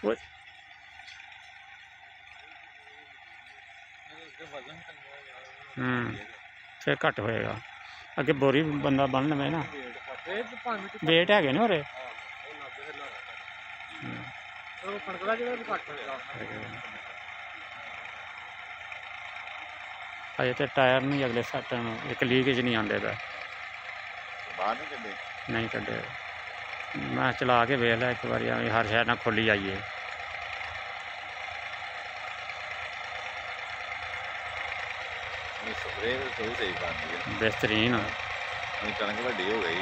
वो फिर घट होएगा अगे बोरी बंदा बन लवे ना वेट है ना उरे अजे तो टायर नहीं अगले सैट एक लीकेज नहीं आते नहीं कड्डे मैं चला के वेख लिया एक बार हर शहर ना खोली आइए बेहतरीन कणक वड्डी हो गई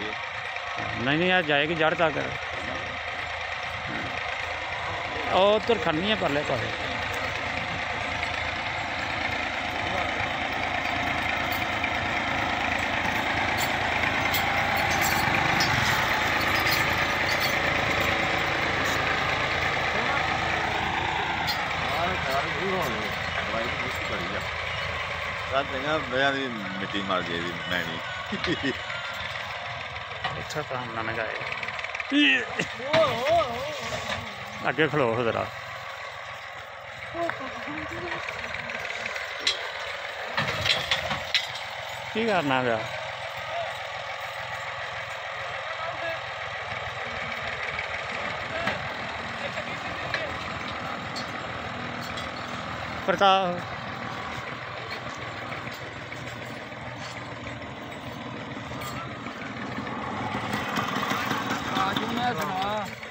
नहीं नहीं यार जाएगी जड़ तक उधर खड़नी है परले पासे मिट्टी मार गई मैनी अच्छा काम ना लगाए अगे खलो जरा की करना गया प्रताप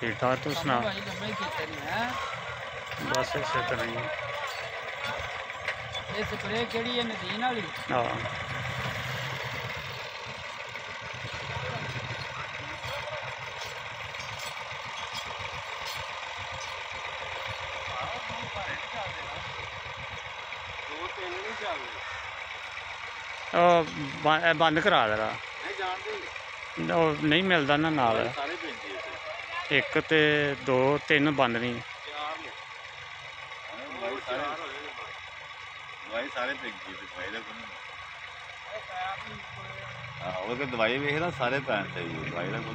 ठीक ठाक तू सुना बस इस तरह ही स्प्रे केड़ी है नदीन वाली हाँ बंद करा जरा नहीं मिलता ना नाल एक ते दो तीन बंद नहीं दवाई वेख ना सारे पैन चाहिए दवाई का कोई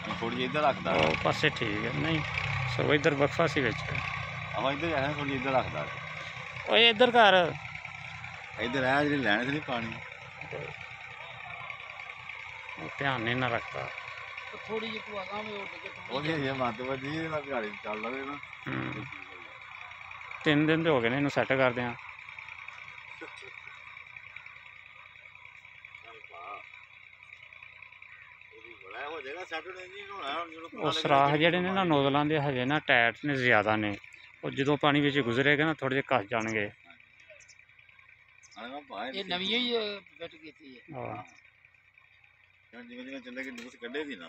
नहीं थोड़ी जी इधर रखता पासे ठीक है नहीं सो इधर वक्फा सी बिच इधर थोड़ी इधर रखता इधर कर इधर है जी लैने से नहीं पानी ध्यान नहीं ना रखता थोड़ी जी तू आगा में उठ के ये मत बजी गाड़ी चल रही ना 3 दिन हो गए ने इन्हू सैट कर दिया सुराख जेडे ने ना नोजलों के हजे ना टाइट ने ज्यादा ने जो पानी विच गुजरेगा ना थोड़े जे कस जाएंगे ये नवी ही फिट कीती है जिवें जिवें चले न्यूज़ कड्ढे सी ना